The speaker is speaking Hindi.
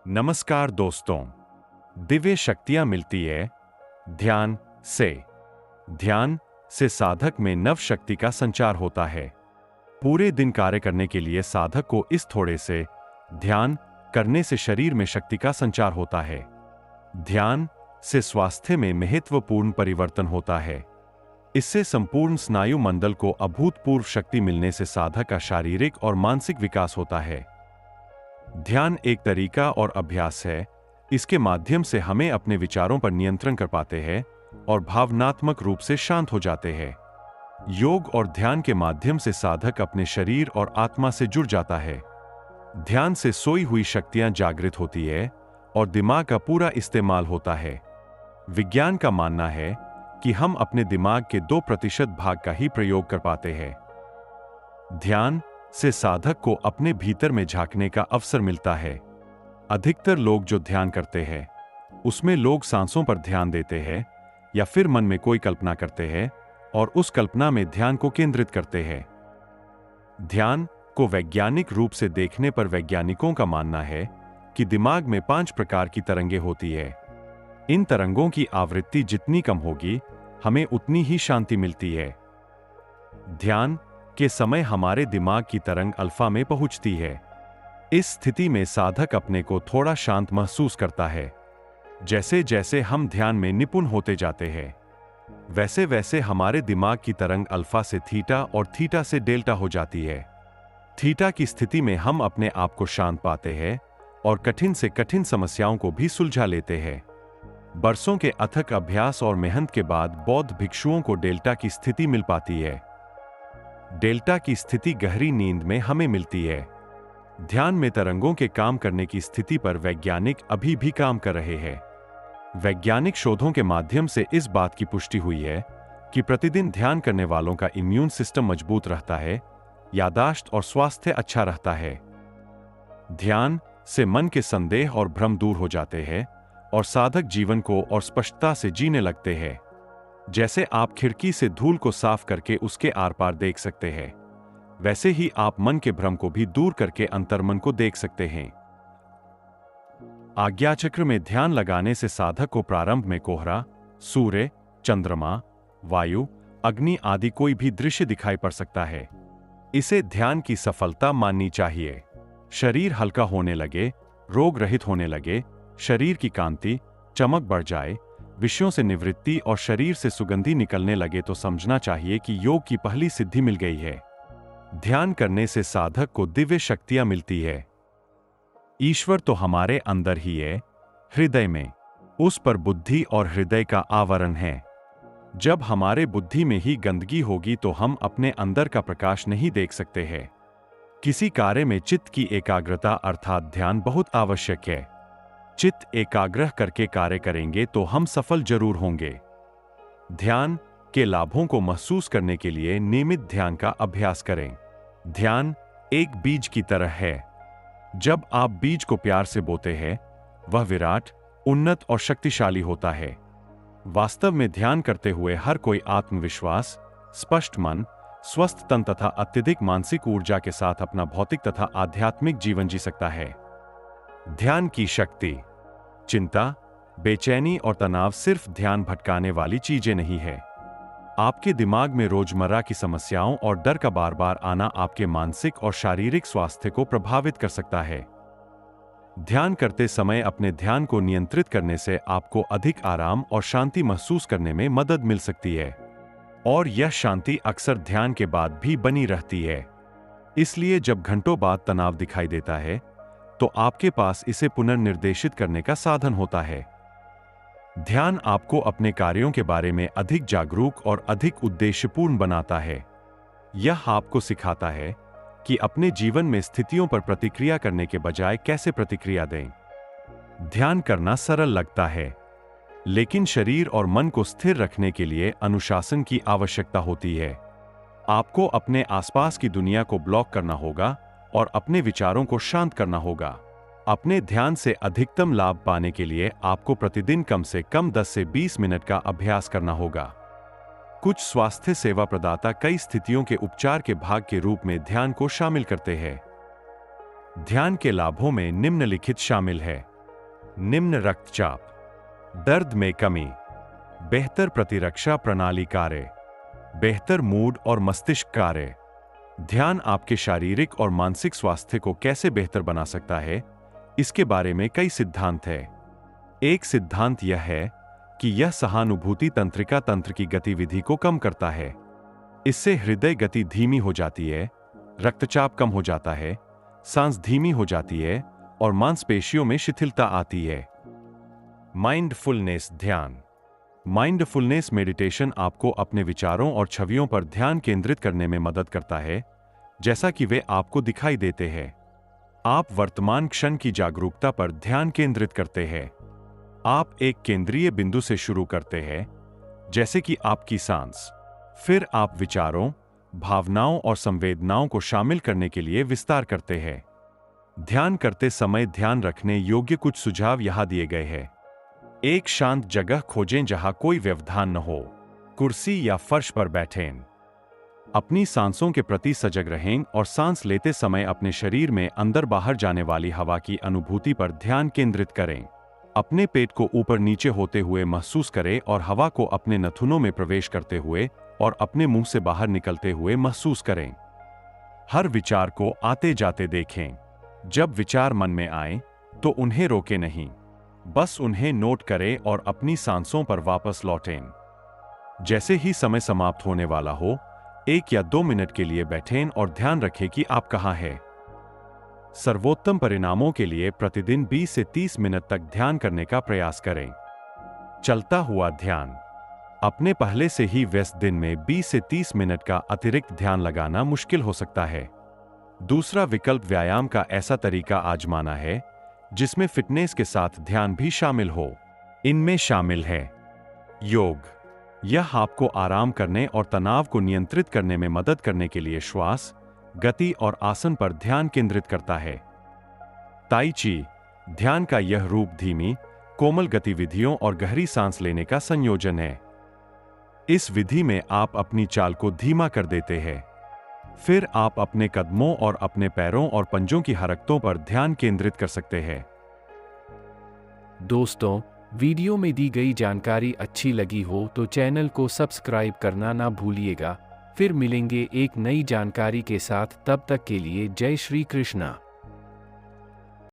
नमस्कार दोस्तों। दिव्य शक्तियां मिलती है ध्यान से। ध्यान से साधक में नव शक्ति का संचार होता है। पूरे दिन कार्य करने के लिए साधक को इस थोड़े से ध्यान करने से शरीर में शक्ति का संचार होता है। ध्यान से स्वास्थ्य में महत्वपूर्ण परिवर्तन होता है। इससे संपूर्ण स्नायु मंडल को अभूतपूर्व शक्ति मिलने से साधक का शारीरिक और मानसिक विकास होता है। ध्यान एक तरीका और अभ्यास है। इसके माध्यम से हमें अपने विचारों पर नियंत्रण कर पाते हैं और भावनात्मक रूप से शांत हो जाते हैं। योग और ध्यान के माध्यम से साधक अपने शरीर और आत्मा से जुड़ जाता है। ध्यान से सोई हुई शक्तियां जागृत होती है और दिमाग का पूरा इस्तेमाल होता है। विज्ञान का मानना है कि हम अपने दिमाग के 2% भाग का ही प्रयोग कर पाते हैं। ध्यान से साधक को अपने भीतर में झांकने का अवसर मिलता है। अधिकतर लोग जो ध्यान करते हैं उसमें लोग सांसों पर ध्यान देते हैं या फिर मन में कोई कल्पना करते हैं और उस कल्पना में ध्यान को केंद्रित करते हैं। ध्यान को वैज्ञानिक रूप से देखने पर वैज्ञानिकों का मानना है कि दिमाग में 5 प्रकार की तरंगें होती है। इन तरंगों की आवृत्ति जितनी कम होगी हमें उतनी ही शांति मिलती है। ध्यान के समय हमारे दिमाग की तरंग अल्फा में पहुंचती है। इस स्थिति में साधक अपने को थोड़ा शांत महसूस करता है। जैसे जैसे हम ध्यान में निपुण होते जाते हैं वैसे वैसे हमारे दिमाग की तरंग अल्फा से थीटा और थीटा से डेल्टा हो जाती है। थीटा की स्थिति में हम अपने आप को शांत पाते हैं और कठिन से कठिन समस्याओं को भी सुलझा लेते हैं। बरसों के अथक अभ्यास और मेहनत के बाद बौद्ध भिक्षुओं को डेल्टा की स्थिति मिल पाती है। डेल्टा की स्थिति गहरी नींद में हमें मिलती है। ध्यान में तरंगों के काम करने की स्थिति पर वैज्ञानिक अभी भी काम कर रहे हैं। वैज्ञानिक शोधों के माध्यम से इस बात की पुष्टि हुई है कि प्रतिदिन ध्यान करने वालों का इम्यून सिस्टम मजबूत रहता है, याददाश्त और स्वास्थ्य अच्छा रहता है। ध्यान से मन के संदेह और भ्रम दूर हो जाते हैं और साधक जीवन को और स्पष्टता से जीने लगते हैं। जैसे आप खिड़की से धूल को साफ करके उसके आर पार देख सकते हैं, वैसे ही आप मन के भ्रम को भी दूर करके अंतर्मन को देख सकते हैं। आज्ञाचक्र में ध्यान लगाने से साधक को प्रारंभ में कोहरा, सूर्य, चंद्रमा, वायु, अग्नि आदि कोई भी दृश्य दिखाई पड़ सकता है। इसे ध्यान की सफलता माननी चाहिए। शरीर हल्का होने लगे, रोग रहित होने लगे, शरीर की कांति, चमक बढ़ जाए, विषयों से निवृत्ति और शरीर से सुगंधी निकलने लगे तो समझना चाहिए कि योग की पहली सिद्धि मिल गई है। ध्यान करने से साधक को दिव्य शक्तियां मिलती है। ईश्वर तो हमारे अंदर ही है, हृदय में। उस पर बुद्धि और हृदय का आवरण है। जब हमारे बुद्धि में ही गंदगी होगी तो हम अपने अंदर का प्रकाश नहीं देख सकते हैं। किसी कार्य में चित्त की एकाग्रता अर्थात ध्यान बहुत आवश्यक है। चित्त एकाग्रह करके कार्य करेंगे तो हम सफल जरूर होंगे। ध्यान के लाभों को महसूस करने के लिए नियमित ध्यान का अभ्यास करें। ध्यान एक बीज की तरह है। जब आप बीज को प्यार से बोते हैं वह विराट, उन्नत और शक्तिशाली होता है। वास्तव में ध्यान करते हुए हर कोई आत्मविश्वास, स्पष्ट मन, स्वस्थ तन तथा अत्यधिक मानसिक ऊर्जा के साथ अपना भौतिक तथा आध्यात्मिक जीवन जी सकता है। ध्यान की शक्ति। चिंता, बेचैनी और तनाव सिर्फ ध्यान भटकाने वाली चीजें नहीं है। आपके दिमाग में रोजमर्रा की समस्याओं और डर का बार बार आना आपके मानसिक और शारीरिक स्वास्थ्य को प्रभावित कर सकता है। ध्यान करते समय अपने ध्यान को नियंत्रित करने से आपको अधिक आराम और शांति महसूस करने में मदद मिल सकती है और यह शांति अक्सर ध्यान के बाद भी बनी रहती है। इसलिए जब घंटों बाद तनाव दिखाई देता है तो आपके पास इसे पुनर्निर्देशित करने का साधन होता है। ध्यान आपको अपने कार्यों के बारे में अधिक जागरूक और अधिक उद्देश्यपूर्ण बनाता है। यह आपको सिखाता है कि अपने जीवन में स्थितियों पर प्रतिक्रिया करने के बजाय कैसे प्रतिक्रिया दें। ध्यान करना सरल लगता है, लेकिन शरीर और मन को स्थिर रखने के लिए अनुशासन की आवश्यकता होती है। आपको अपने आसपास की दुनिया को ब्लॉक करना होगा और अपने विचारों को शांत करना होगा। अपने ध्यान से अधिकतम लाभ पाने के लिए आपको प्रतिदिन कम से कम 10 से 20 मिनट का अभ्यास करना होगा। कुछ स्वास्थ्य सेवा प्रदाता कई स्थितियों के उपचार के भाग के रूप में ध्यान को शामिल करते हैं। ध्यान के लाभों में निम्नलिखित शामिल है। निम्न रक्तचाप, दर्द में कमी, बेहतर प्रतिरक्षा प्रणाली कार्य, बेहतर मूड और मस्तिष्क कार्य। ध्यान आपके शारीरिक और मानसिक स्वास्थ्य को कैसे बेहतर बना सकता है, इसके बारे में कई सिद्धांत हैं। एक सिद्धांत यह है कि यह सहानुभूति तंत्रिका तंत्र की गतिविधि को कम करता है। इससे हृदय गति धीमी हो जाती है, रक्तचाप कम हो जाता है, सांस धीमी हो जाती है और मांसपेशियों में शिथिलता आती है। माइंडफुलनेस ध्यान। माइंडफुलनेस मेडिटेशन आपको अपने विचारों और छवियों पर ध्यान केंद्रित करने में मदद करता है, जैसा कि वे आपको दिखाई देते हैं। आप वर्तमान क्षण की जागरूकता पर ध्यान केंद्रित करते हैं। आप एक केंद्रीय बिंदु से शुरू करते हैं, जैसे कि आपकी सांस। फिर आप विचारों, भावनाओं और संवेदनाओं को शामिल करने के लिए विस्तार करते हैं। ध्यान करते समय ध्यान रखने योग्य कुछ सुझाव यहां दिए गए हैं। एक शांत जगह खोजें जहां कोई व्यवधान न हो। कुर्सी या फर्श पर बैठें। अपनी सांसों के प्रति सजग रहें और सांस लेते समय अपने शरीर में अंदर बाहर जाने वाली हवा की अनुभूति पर ध्यान केंद्रित करें। अपने पेट को ऊपर नीचे होते हुए महसूस करें और हवा को अपने नाखूनों में प्रवेश करते हुए और अपने मुंह से बाहर निकलते हुए महसूस करें। हर विचार को आते जाते देखें। जब विचार मन में आए तो उन्हें रोकें नहीं, बस उन्हें नोट करें और अपनी सांसों पर वापस लौटें। जैसे ही समय समाप्त होने वाला हो, 1 या 2 मिनट के लिए बैठें और ध्यान रखें कि आप कहां हैं। सर्वोत्तम परिणामों के लिए प्रतिदिन 20 से 30 मिनट तक ध्यान करने का प्रयास करें। चलता हुआ ध्यान। अपने पहले से ही व्यस्त दिन में 20 से 30 मिनट का अतिरिक्त ध्यान लगाना मुश्किल हो सकता है। दूसरा विकल्प व्यायाम का ऐसा तरीका आजमाना है जिसमें फिटनेस के साथ ध्यान भी शामिल हो। इनमें शामिल है योग। यह आपको आराम करने और तनाव को नियंत्रित करने में मदद करने के लिए श्वास, गति और आसन पर ध्यान केंद्रित करता है। ताई ची। ध्यान का यह रूप धीमी, कोमल गतिविधियों और गहरी सांस लेने का संयोजन है। इस विधि में आप अपनी चाल को धीमा कर देते हैं। फिर आप अपने कदमों और अपने पैरों और पंजों की हरकतों पर ध्यान केंद्रित कर सकते हैं। दोस्तों, वीडियो में दी गई जानकारी अच्छी लगी हो तो चैनल को सब्सक्राइब करना ना भूलिएगा। फिर मिलेंगे एक नई जानकारी के साथ, तब तक के लिए जय श्री कृष्णा।